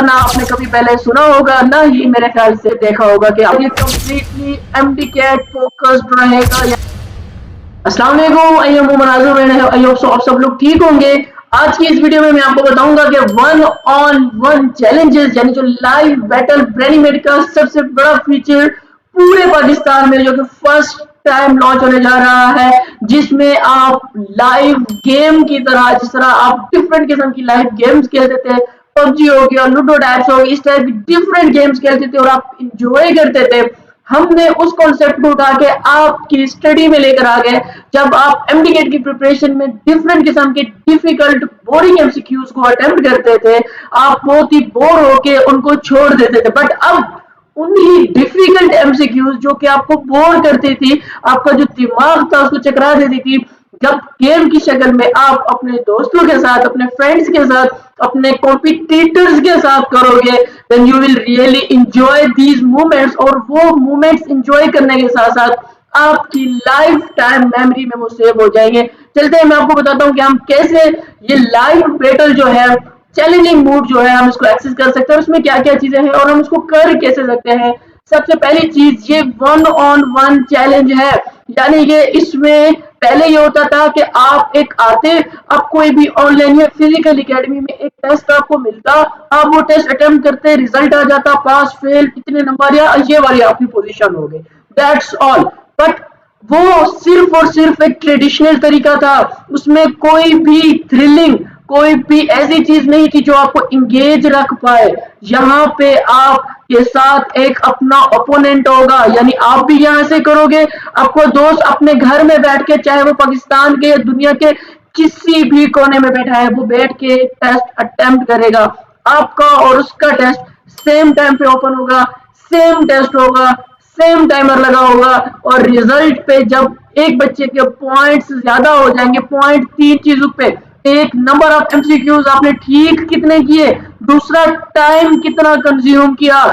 ना आपने कभी पहले सुना होगा, ना ही मेरे ख्याल से देखा होगा कि अब ये कम्प्लीटली एमडी कैट फोकस्ड रहेगा। अस्सलाम वालेकुम, आई होप सो आप सब लोग ठीक होंगे। आज की इस वीडियो में मैं आपको बताऊंगा कि 1-on-1 चैलेंजेस यानी जो लाइव बैटल ब्रेनिमेड का सबसे बड़ा फीचर पूरे पाकिस्तान में जो कि फर्स्ट टाइम लॉन्च होने जा रहा है, जिसमें आप लाइव गेम की तरह, जिस तरह आप डिफरेंट किस्म की लाइव गेम्स खेलते थे, पबजी हो गया, लूडो टाइप्स हो गया, इस टाइप की डिफरेंट गेम्स खेलते थे और आप इंजॉय करते थे। हमने उस कॉन्सेप्ट को उठा के आपकी स्टडी में लेकर आ गए। जब आप एमडीकेट की प्रिपरेशन में डिफरेंट किस्म के डिफिकल्ट बोरिंग एमसीक्यूज को अटेम्प्ट करते थे, आप बहुत ही बोर होके उनको छोड़ देते थे। बट अब उन्हीं डिफिकल्ट एमसीक्यूज जो कि आपको बोर करती थी, आपका जो दिमाग था उसको चकरा देती थी, जब गेम की शक्ल में आप अपने दोस्तों के साथ, अपने फ्रेंड्स के साथ, अपने कॉम्पिटिटर्स के साथ करोगे, then you will really enjoy these moments. और वो मोमेंट्स एंजॉय करने के साथ साथ आपकी लाइफ टाइम मेमोरी में वो सेव हो जाएंगे। चलते हैं, मैं आपको बताता हूँ कि हम कैसे ये लाइव बैटल जो है, चैलेंजिंग मूड जो है, हम इसको एक्सेस कर सकते हैं, उसमें क्या क्या चीजें हैं और हम उसको कर कैसे सकते हैं। सबसे पहली चीज, ये 1-on-1 चैलेंज है, यानी कि इसमें पहले ये होता था कि आप एक आते, आप कोई भी ऑनलाइन या फिजिकल एकेडमी में एक टेस्ट आपको मिलता, आप वो टेस्ट अटेम्प्ट करते, रिजल्ट आ जाता, पास फेल, कितने नंबर या ये वाली आपकी पोजीशन हो गई, दैट्स ऑल। बट वो सिर्फ और सिर्फ एक ट्रेडिशनल तरीका था, उसमें कोई भी थ्रिलिंग, कोई भी ऐसी चीज नहीं थी जो आपको इंगेज रख पाए। यहाँ पे आपके साथ एक अपना ओपोनेंट होगा, यानी आप भी यहाँ से करोगे, आपको दोस्त अपने घर में बैठ के, चाहे वो पाकिस्तान के या दुनिया के किसी भी कोने में बैठा है, वो बैठ के टेस्ट अटेम्प्ट करेगा। आपका और उसका टेस्ट सेम टाइम पे ओपन होगा, सेम टेस्ट होगा, सेम टाइमर लगा होगा, और रिजल्ट पे जब एक बच्चे के पॉइंट्स ज्यादा हो जाएंगे, पॉइंट 3 चीजों पे, एक नंबर ऑफ एमसीक्यूज आपने ठीक कितने किए, दूसरा टाइम कितना कंज्यूम किया,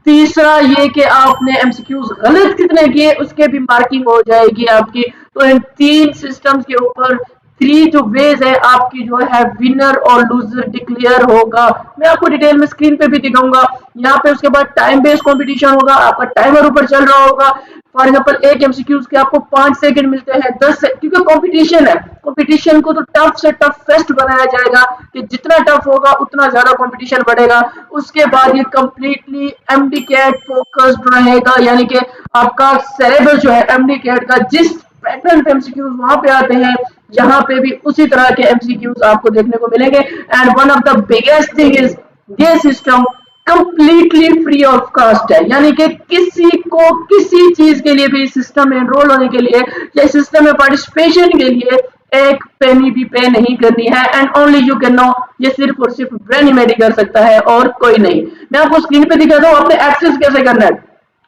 तीसरा ये कि आपने एमसीक्यूज गलत कितने किए, उसके भी मार्किंग हो जाएगी आपकी। तो इन 3 सिस्टम्स के ऊपर 3 जो वेज है, आपकी जो है विनर और लूजर डिक्लेयर होगा। मैं आपको डिटेल में स्क्रीन पे भी दिखाऊंगा। यहाँ पे उसके बाद टाइम बेस्ड कंपटीशन होगा, आपका टाइमर ऊपर चल रहा होगा। फॉर एग्जांपल एक एमसीक्यूज के आपको 5 सेकंड मिलते हैं, 10 से, क्योंकि कंपटीशन है, कंपटीशन को तो टफ से टफ फेस्ट बनाया जाएगा कि जितना टफ होगा उतना ज्यादा कंपटीशन बढ़ेगा। उसके बाद ये कंप्लीटली एमडीकेट फोकस्ड रहेगा, यानी कि आपका सिलेबस जो है एमडीकेट का, जिस पैटर्न पे एमसीक्यूज वहां पे आते हैं, यहाँ पे भी उसी तरह के एमसीक्यूज आपको देखने को मिलेंगे। And one of the biggest thing is, ये system completely free of cost है, यानी कि किसी को किसी चीज के लिए भी सिस्टम में एनरोल होने के लिए या सिस्टम में पार्टिसिपेशन के लिए एक पेनी भी पे नहीं करनी है। And only you can know, ये सिर्फ और सिर्फ ब्रेनिमेड कर सकता है और कोई नहीं। मैं आपको स्क्रीन पे दिखाता हूँ, आपने एक्सेस कैसे करना है।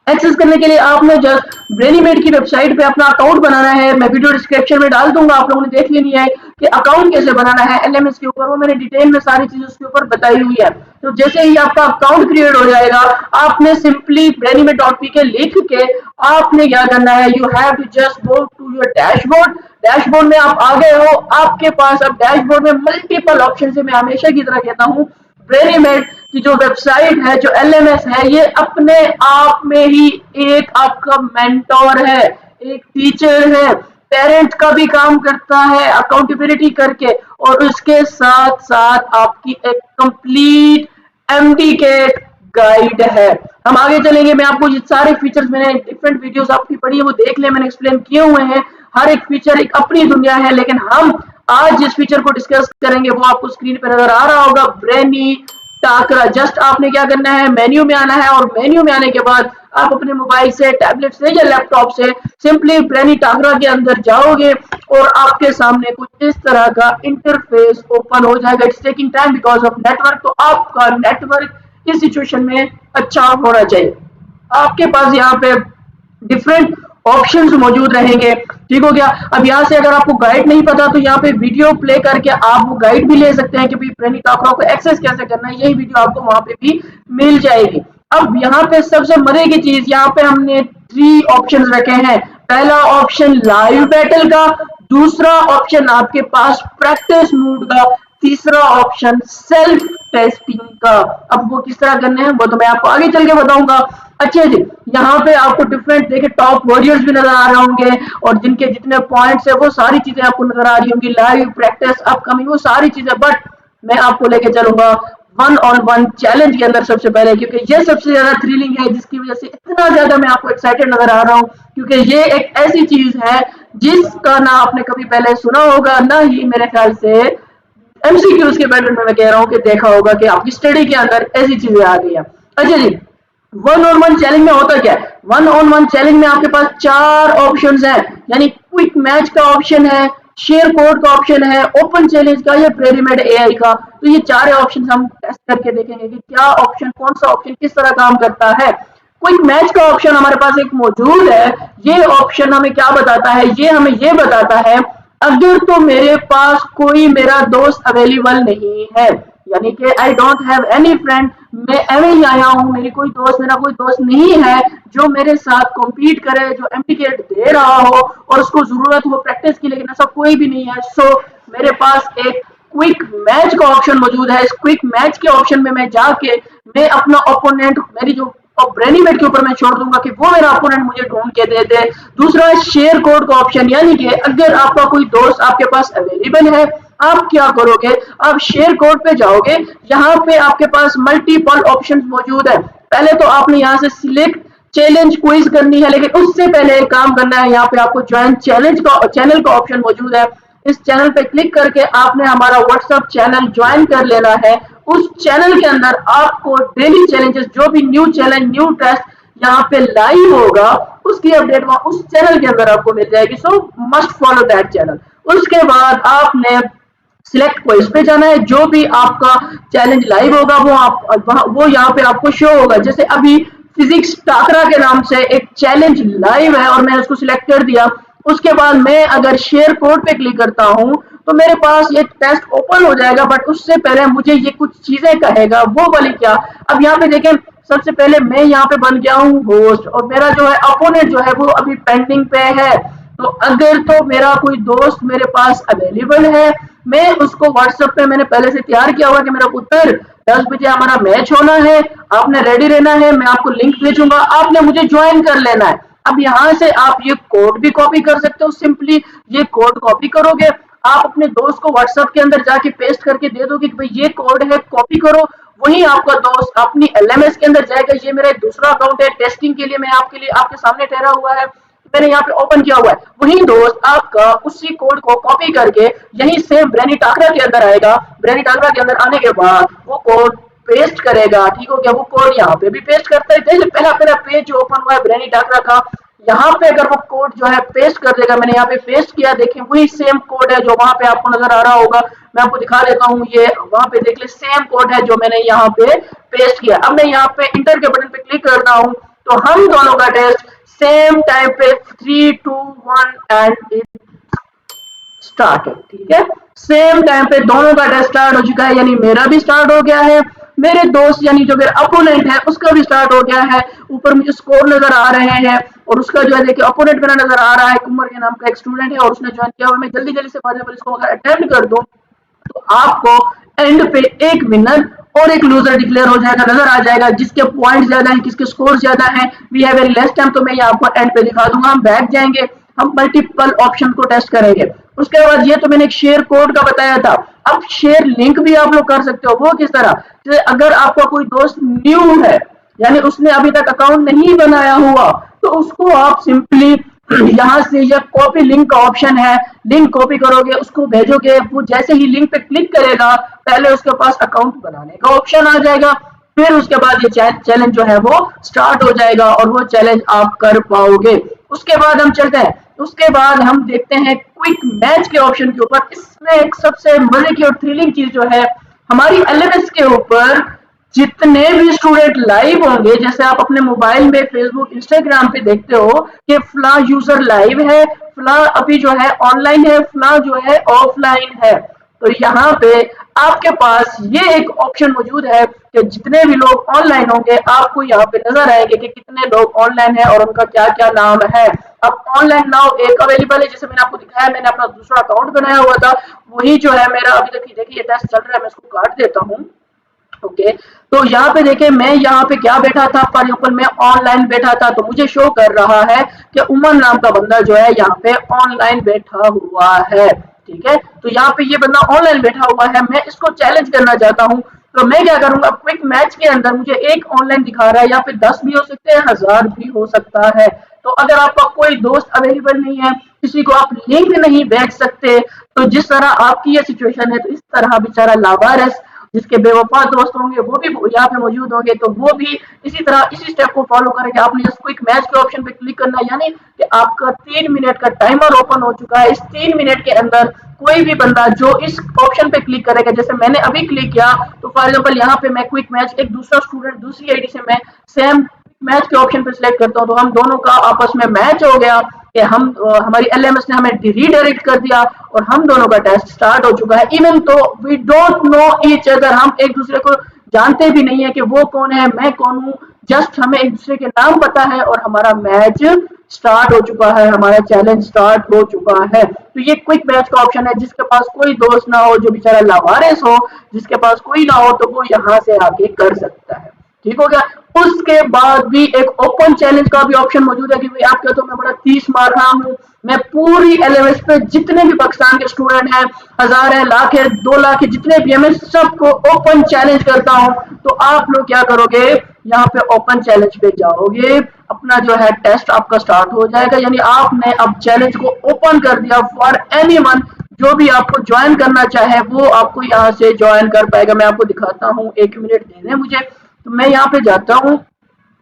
एक्सेस करने के लिए आपने जस्ट ब्रेनिमेड की वेबसाइट पे अपना अकाउंट बनाना है। मैं वीडियो डिस्क्रिप्शन में डाल दूंगा, आप लोगों ने देख लेनी है कि अकाउंट कैसे बनाना है एलएमएस के ऊपर, वो मैंने डिटेल में सारी चीजें उसके ऊपर बताई हुई है। तो जैसे ही आपका अकाउंट क्रिएट हो जाएगा, आपने सिंपली ब्रेनिमेड.pk लिख के आपने क्या करना है, you have to just go to your dashboard. Dashboard में आप आ गए हो, आपके पास अब डैशबोर्ड में मल्टीपल ऑप्शन है। मैं हमेशा की तरह कहता हूँ, ब्रेनिमेड की जो वेबसाइट है, जो एलएमएस है, ये अपने आप में ही एक आपका मेंटोर है, एक टीचर है, पेरेंट का भी काम करता है अकाउंटेबिलिटी करके, और उसके साथ साथ आपकी एक कंप्लीट एमडीकेट गाइड है। हम आगे चलेंगे, मैं आपको ये सारे फीचर्स, मैंने डिफरेंट वीडियोस आपकी पढ़ी है वो देख ले, मैंने एक्सप्लेन किए हुए हैं। हर एक फीचर एक अपनी दुनिया है, लेकिन हम आज जिस फीचर को डिस्कस करेंगे वो आपको स्क्रीन पर नजर आ रहा होगा, ब्रेनी टाकरा। जस्ट आपने क्या करना है, मेन्यू में आना है, और मेन्यू में आने के बाद आप अपने मोबाइल से, टैबलेट से या लैपटॉप से सिंपली ब्रेनी टाकरा के अंदर जाओगे और आपके सामने कुछ इस तरह का इंटरफेस ओपन हो जाएगा। It's taking time because of network, तो आपका नेटवर्क इस सिचुएशन में अच्छा होना चाहिए। आपके पास यहाँ पे डिफरेंट ऑप्शंस मौजूद रहेंगे, ठीक हो गया। अब यहाँ से अगर आपको गाइड नहीं पता तो यहाँ पे वीडियो प्ले करके आप वो गाइड भी ले सकते हैं कि भाई ब्रेनी टाकरा को एक्सेस कैसे करना है, यही वीडियो आपको वहां पे भी मिल जाएगी। अब यहाँ पे सबसे मजे की चीज, यहाँ पे हमने 3 ऑप्शंस रखे हैं। पहला ऑप्शन लाइव बैटल का, दूसरा ऑप्शन आपके पास प्रैक्टिस मोड का, तीसरा ऑप्शन सेल्फ टेस्टिंग का। अब वो किस तरह करने हैं वो तो मैं आपको आगे चल के बताऊंगा। अच्छा जी, यहाँ पे आपको डिफरेंट देखिए टॉप वॉरियर्स भी नजर आ रहे होंगे और जिनके जितने पॉइंट्स है वो सारी चीजें आपको नजर आ रही होंगी, लाइव प्रैक्टिस अपकमिंग वो सारी चीजें। बट मैं आपको लेके चलूंगा वन ऑन वन चैलेंज के अंदर सबसे पहले, क्योंकि ये सबसे ज्यादा थ्रिलिंग है, जिसकी वजह से इतना ज्यादा मैं आपको एक्साइटेड नजर आ रहा हूँ, क्योंकि ये एक ऐसी चीज है जिसका ना आपने कभी पहले सुना होगा, ना ही मेरे ख्याल से एमसीक्यूज के पैटर्न में मैं कह रहा हूँ कि देखा होगा कि आपकी स्टडी के अंदर ऐसी चीजें आ गई है। अच्छा जी, वन ऑन वन चैलेंज में होता क्या है? वन ऑन वन चैलेंज में आपके पास 4 ऑप्शंस हैं, यानी क्विक मैच का ऑप्शन है, शेयर कोड का ऑप्शन है, ओपन चैलेंज का या प्रेरीमेड एआई का। तो ये 4 ऑप्शन हम टेस्ट करके देखेंगे कि क्या ऑप्शन, कौन सा ऑप्शन किस तरह काम करता है। क्विक मैच का ऑप्शन हमारे पास एक मौजूद है। ये ऑप्शन हमें क्या बताता है? ये हमें ये बताता है अगर तो मेरे पास कोई मेरा दोस्त अवेलेबल नहीं है, यानी कि I don't have any friend, मैं एवं ही आया हूँ, मेरी कोई दोस्त, मेरा कोई दोस्त नहीं है जो मेरे साथ कॉम्पीट करे, जो एमटीकेट दे रहा हो और उसको जरूरत हो प्रैक्टिस की, लेकिन ऐसा कोई भी नहीं है। सो मेरे पास एक क्विक मैच का ऑप्शन मौजूद है। इस क्विक मैच के ऑप्शन में मैं जाके मैं अपना ओपोनेंट, मेरी जो और ब्रेनीमेड के ऊपर मैं छोड़ दूंगा कि वो मेरा ओपोनेंट मुझे ढूंढ के दे दे। दूसरा है शेयर कोड का ऑप्शन, यानी कि अगर आपका कोई दोस्त आपके पास अवेलेबल है, आप क्या करोगे? आप शेयर कोड पे जाओगे, यहाँ पे आपके पास मल्टीपल ऑप्शंस मौजूद है। पहले तो आपने यहाँ से सिलेक्ट चैलेंज क्विज करनी है, लेकिन उससे पहले एक काम करना है, यहाँ पे आपको ज्वाइन चैनल का ऑप्शन मौजूद है। इस चैनल पे क्लिक करके आपने हमारा व्हाट्सएप चैनल ज्वाइन कर लेना है। उस चैनल के अंदर आपको डेली चैलेंजेस, जो भी न्यू चैलेंज, न्यू टेस्ट यहाँ पे लाइव होगा, उसकी अपडेट उस चैनल के अंदर आपको मिल जाएगी। सो मस्ट फॉलो दैट चैनल। उसके बाद आपने सिलेक्ट क्विज पे जाना है, जो भी आपका चैलेंज लाइव होगा वो यहाँ पे आपको शो होगा। जैसे अभी फिजिक्स टाकरा के नाम से एक चैलेंज लाइव है और मैंने उसको सिलेक्ट कर दिया। उसके बाद मैं अगर शेयर कोड पे क्लिक करता हूं तो मेरे पास ये टेस्ट ओपन हो जाएगा, बट उससे पहले मुझे ये कुछ चीजें कहेगा। वो वाली क्या? अब यहाँ पे देखें, सबसे पहले मैं यहाँ पे बन गया हूँ होस्ट और मेरा जो है अपोनेंट जो है वो अभी पेंडिंग पे है। तो अगर तो मेरा कोई दोस्त मेरे पास अवेलेबल है, मैं उसको व्हाट्सएप पे मैंने पहले से तैयार किया हुआ कि मेरा पुत्र 10 बजे हमारा मैच होना है, आपने रेडी रहना है, मैं आपको लिंक भेजूंगा, आपने मुझे ज्वाइन कर लेना है। अब यहाँ से आप ये कोड भी कॉपी कर सकते हो। सिंपली ये कोड कॉपी करोगे, आप अपने दोस्त को व्हाट्सएप के अंदर जाके पेस्ट करके दे दोगे कि भाई ये कोड है, कॉपी करो। वही आपका दोस्त अपनी एलएमएस के अंदर जाएगा। ये मेरा एक दूसरा अकाउंट है, टेस्टिंग के लिए मैं आपके सामने ठहरा हुआ है, मैंने यहाँ पे ओपन किया हुआ है। वही दोस्त आपका उसी कोड को कॉपी करके यही सेम ब्रेनी टाकरा के अंदर आएगा। ब्रेनी टाकरा के अंदर आने के बाद वो कोड पेस्ट करेगा। ठीक हो गया? वो कोड यहाँ पे भी पेस्ट करता है। जैसे पहला पेज जो ओपन हुआ है ब्रेनी टाकरा का, यहाँ पे अगर वो कोड जो है पेस्ट कर देगा, मैंने यहाँ पे पेस्ट किया, देखें वही सेम कोड है जो वहां पे आपको नजर आ रहा होगा। मैं आपको दिखा देता हूँ, ये वहां पे देख ले सेम कोड है जो मैंने यहाँ पे पेस्ट किया। अब मैं यहाँ पे इंटर के बटन पे क्लिक करता हूँ तो हम दोनों का टेस्ट सेम टाइम पे 3, 2, 1 एंड इट स्टार्ट। ठीक है, सेम टाइम पे दोनों का टेस्ट स्टार्ट हो चुका है, यानी मेरा भी स्टार्ट हो गया है, मेरे दोस्त यानी जो मेरा अपोनेंट है उसका भी स्टार्ट हो गया है। ऊपर मुझे स्कोर नजर आ रहे हैं और उसका जो है देखिए अपोनेंट मेरा नजर आ रहा है, कुमर के नाम का एक स्टूडेंट है और उसने ज्वाइन किया हुआ। मैं जल्दी जल्दी से इसको अगर अटेम्प्ट कर दूं तो आपको एंड पे एक विनर और एक लूजर डिक्लेयर हो जाएगा, नजर आ जाएगा, जिसके पॉइंट ज्यादा है, किसके स्कोर ज्यादा है। We have very less time, तो मैं ये आपको एंड पे दिखा दूंगा। हम बैक जाएंगे, हम मल्टीपल ऑप्शन को टेस्ट करेंगे। उसके बाद ये तो मैंने एक शेयर कोड का बताया था। अब शेयर लिंक भी आप लोग कर सकते हो। वो किस तरह? अगर आपका कोई दोस्त न्यू है, यानी उसने अभी तक अकाउंट नहीं बनाया हुआ, तो उसको आप सिंपली यहाँ से ये कॉपी लिंक का ऑप्शन है, लिंक कॉपी करोगे, उसको भेजोगे, वो जैसे ही लिंक पे क्लिक करेगा पहले उसके पास अकाउंट बनाने का ऑप्शन आ जाएगा, फिर उसके बाद ये चैलेंज जो है वो स्टार्ट हो जाएगा और वो चैलेंज आप कर पाओगे। उसके बाद हम चलते हैं, उसके बाद हम देखते हैं क्विक मैच के ऑप्शन के ऊपर। इसमें एक सबसे मजे की और थ्रिलिंग चीज जो है, हमारी एलएमएस के ऊपर जितने भी स्टूडेंट लाइव होंगे, जैसे आप अपने मोबाइल में फेसबुक इंस्टाग्राम पे देखते हो कि फला यूजर लाइव है, फला अभी जो है ऑनलाइन है, फला जो है ऑफलाइन है, तो यहाँ पे आपके पास ये एक ऑप्शन मौजूद है कि जितने भी लोग ऑनलाइन होंगे आपको यहाँ पे नजर आएंगे कि कितने लोग ऑनलाइन है और उनका क्या क्या नाम है। अब ऑनलाइन नाउ एक अवेलेबल है, जैसे मैंने आपको दिखाया, मैंने अपना दूसरा अकाउंट बनाया हुआ था, वही जो है मेरा अभी तक देखिए ये टेस्ट चल रहा है, मैं इसको काट देता हूँ। ओके, तो यहाँ पे देखिए मैं यहाँ पे क्या बैठा था, फॉर एग्जाम्पल मैं ऑनलाइन बैठा था, तो मुझे शो कर रहा है कि उमर नाम का बंदा जो है यहाँ पे ऑनलाइन बैठा हुआ है। ठीक है, तो यहाँ पे ये बंदा ऑनलाइन बैठा हुआ है, मैं इसको चैलेंज करना चाहता हूँ, तो मैं क्या करूंगा, क्विक मैच के अंदर मुझे एक ऑनलाइन दिखा रहा है, यहाँ पे 10 भी हो सकते हैं, 1000 भी हो सकता है। तो अगर आपका कोई दोस्त अवेलेबल नहीं है, किसी को आप लिंक नहीं भेज सकते, तो जिस तरह आपकी ये सिचुएशन है, तो इस तरह बेचारा लावारिस जिसके बेवफा दोस्त होंगे वो भी यहाँ पे मौजूद होंगे, तो वो भी इसी तरह इसी स्टेप को फॉलो करेंगे। आपने जस्ट क्विक मैच के ऑप्शन पे क्लिक करना है, यानी कि आपका 3 मिनट का टाइमर ओपन हो चुका है। इस 3 मिनट के अंदर कोई भी बंदा जो इस ऑप्शन पे क्लिक करेगा, जैसे मैंने अभी क्लिक किया, तो फॉर एग्जाम्पल यहाँ पे मैं क्विक मैच, एक दूसरा स्टूडेंट दूसरी आईडी से मैं सेम मैच के ऑप्शन पे सिलेक्ट करता हूँ, तो हम दोनों का आपस में मैच हो गया कि हम हमारी एलएमएस ने हमें रीडायरेक्ट कर दिया और हम दोनों का टेस्ट स्टार्ट हो चुका है। Even though we don't know each other, हम एक दूसरे को जानते भी नहीं है कि वो कौन है मैं कौन हूँ, जस्ट हमें एक दूसरे के नाम पता है और हमारा मैच स्टार्ट हो चुका है, हमारा चैलेंज स्टार्ट हो चुका है। तो ये क्विक मैच का ऑप्शन है, जिसके पास कोई दोस्त ना हो, जो बेचारा लावारिस हो, जिसके पास कोई ना हो, तो वो यहाँ से आके कर सकता है। ठीक हो गया। उसके बाद भी एक ओपन चैलेंज का भी ऑप्शन मौजूद है कि भाई आप कहते हो मैं बड़ा 30 मार रहा हूँ, मैं पूरी एलएमएस पे जितने भी पाकिस्तान के स्टूडेंट हैं, 1000 है, लाख है, 2 लाख है, जितने भी मैं सबको ओपन चैलेंज करता हूँ। तो आप लोग क्या करोगे, यहाँ पे ओपन चैलेंज पे जाओगे, अपना जो है टेस्ट आपका स्टार्ट हो जाएगा, यानी आपने अब चैलेंज को ओपन कर दिया फॉर एनीवन। जो भी आपको ज्वाइन करना चाहे वो आपको यहाँ से ज्वाइन कर पाएगा। मैं आपको दिखाता हूँ, 1 मिनट दे दें मुझे, तो मैं यहाँ पे जाता हूँ,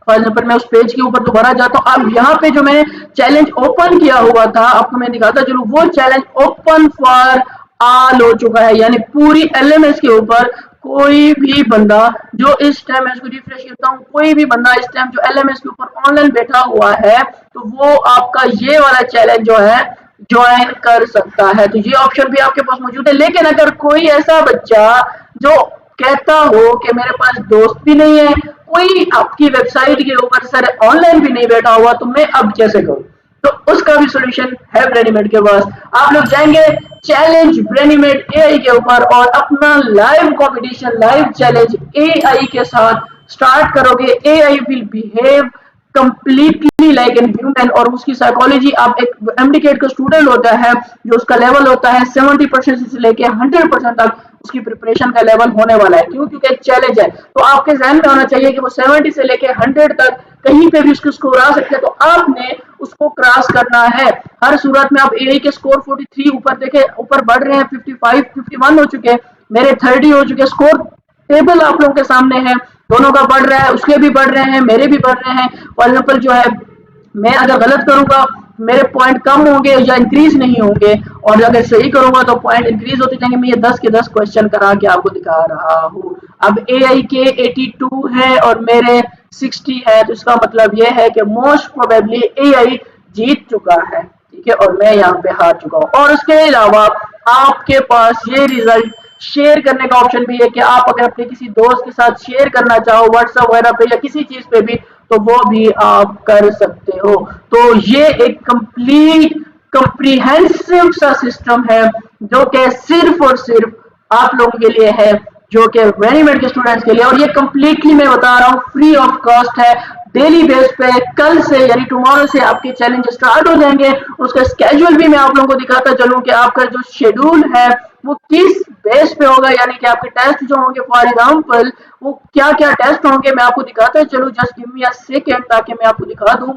फॉर एग्जाम्पल मैं उस पेज के ऊपर दोबारा जाता हूँ। अब यहाँ पे जो मैंने चैलेंज ओपन किया हुआ था, आपको मैं दिखाता चलूँ, वो चैलेंज ओपन फॉर ऑल हो चुका है, यानी पूरी एलएमएस के ऊपर कोई भी बंदा जो इस टाइम, मैं इसको रिफ्रेश करता हूँ, कोई भी बंदा इस टाइम जो एलएमएस के ऊपर ऑनलाइन बैठा हुआ है, तो वो आपका ये वाला चैलेंज जो है ज्वाइन कर सकता है। तो ये ऑप्शन भी आपके पास मौजूद है। लेकिन अगर कोई ऐसा बच्चा जो कहता हो कि मेरे पास दोस्त भी नहीं है, कोई आपकी वेबसाइट के ऊपर सारे ऑनलाइन भी नहीं बैठा हुआ, तो मैं अब कैसे करूं, तो उसका भी सॉल्यूशन है ब्रेनिमेट के पास। आप लोग जाएंगे चैलेंज ब्रेनिमेट एआई के ऊपर और अपना live competition, live challenge AI के साथ स्टार्ट करोगे। AI will behave completely like an human, और उसकी साइकोलॉजी, आप एक एमडीकेट का स्टूडेंट होता है जो उसका लेवल होता है 70% से लेके 100% तक उसकी प्रिपरेशन का लेवल होने वाला है। क्यों? क्योंकि एक चैलेंज है। तो आपके जहन में होना चाहिए कि वो 70 से लेके 100 तक कहीं पे भी उसको स्कोर आ सकते हैं, तो आपने उसको क्रॉस करना है। हर सूरत में आप एआई के स्कोर 43 ऊपर देखे, ऊपर बढ़ रहे हैं, 55 51 हो चुके हैं, मेरे 30 हो चुके। स्कोर टेबल आप लोगों के सामने है, दोनों का बढ़ रहा है, उसके भी बढ़ रहे हैं, मेरे भी बढ़ रहे हैं। फॉर एग्जाम्पल जो है, मैं अगर गलत करूंगा मेरे पॉइंट कम होंगे या इंक्रीज नहीं होंगे, और अगर सही करूंगा तो पॉइंट इंक्रीज होते जाएंगे। मैं ये 10 के 10 क्वेश्चन करा के आपको दिखा रहा हूँ। अब एआई के 82 है और मेरे 60 है, तो इसका मतलब ये है कि मोस्ट प्रोबेबली एआई जीत चुका है, ठीक है, और मैं यहाँ पे हार चुका हूँ। और उसके अलावा आपके पास ये रिजल्ट शेयर करने का ऑप्शन भी है कि आप अगर अपने किसी दोस्त के साथ शेयर करना चाहो व्हाट्सएप वगैरह पे या किसी चीज पे भी, तो वो भी आप कर सकते हो। तो ये एक कंप्लीट कॉम्प्रिहेंसिव सा सिस्टम है जो कि सिर्फ और सिर्फ आप लोगों के लिए है, जो कि ब्रेनिमेट के स्टूडेंट्स के लिए, और ये कंप्लीटली मैं बता रहा हूँ फ्री ऑफ कॉस्ट है। डेली बेस पे कल से यानी टुमारो से आपके चैलेंज स्टार्ट हो जाएंगे। उसका स्केड्यूल भी मैं आप लोगों को दिखाता चलूं कि आपका जो शेड्यूल है वो किस बेस पे होगा, यानी कि आपके टेस्ट जो होंगे, फॉर एग्जांपल वो क्या क्या टेस्ट होंगे मैं आपको दिखाता चलूं। Just give me a second ताकि मैं आपको दिखा दूं।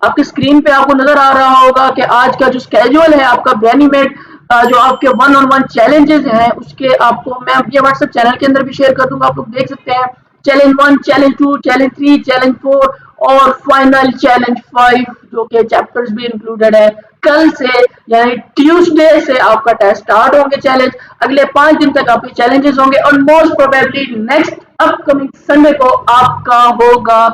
आपकी स्क्रीन पे आपको नजर आ रहा होगा कि आज का जो स्केड्यूल है आपका ब्रेनिमेट, जो आपके 1-on-1 चैलेंजेस हैं उसके आपको मैं अपने व्हाट्सएप चैनल के अंदर भी शेयर कर दूंगा, आप लोग देख सकते हैं। चैलेंज 1, चैलेंज 2, चैलेंज 3, चैलेंज 4 और फाइनल चैलेंज 5, जो कि चैप्टर्स भी इंक्लूडेड है। कल से यानी ट्यूसडे से आपका टेस्ट स्टार्ट होंगे चैलेंज, अगले 5 दिन तक आपके चैलेंजेस होंगे, और most probably next upcoming Sunday को आपका होगा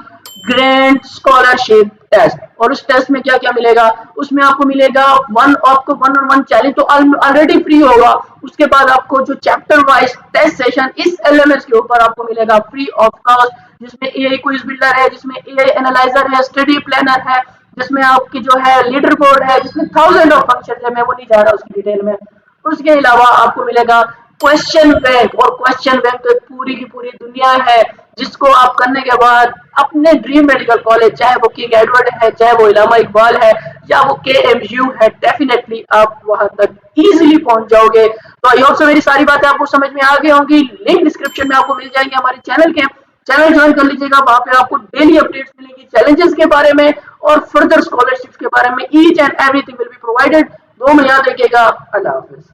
ग्रैंड स्कॉलरशिप टेस्ट। और उस टेस्ट में क्या क्या मिलेगा, उसमें आपको मिलेगा आपको 1-on-1 चैलेंज तो ऑलरेडी फ्री होगा। उसके बाद आपको जो चैप्टर वाइज टेस्ट सेशन इस एलएमएस के ऊपर आपको मिलेगा फ्री ऑफ कॉस्ट, जिसमें एआई क्विज बिल्डर है, जिसमें एआई एनालाइजर है, स्टडी प्लानर है, जिसमें आपकी जो है लीडर बोर्ड है, जिसमें थाउजेंड ऑफ फंक्शन है, मैं वो नहीं जा रहा उसकी डिटेल में। उसके अलावा आपको मिलेगा क्वेश्चन बैंक, और क्वेश्चन बैंक तो पूरी की पूरी दुनिया है, जिसको आप करने के बाद अपने ड्रीम मेडिकल कॉलेज, चाहे वो किंग एडवर्ड है, चाहे वो इलामा इकबाल है, या वो KMU है, डेफिनेटली आप वहां तक इजीली पहुंच जाओगे। तो आई होप सो मेरी सारी बातें आपको समझ में आ गई होंगी। लिंक डिस्क्रिप्शन में आपको मिल जाएंगे हमारे चैनल के, चैनल ज्वाइन कर लीजिएगा। वहां पे आपको डेली अपडेट्स मिलेंगी चैलेंजेस के बारे में और फर्दर स्कॉलरशिप के बारे में। Each and everything will be provided. दो में याद रखिएगा। अल्लाह हाफिज।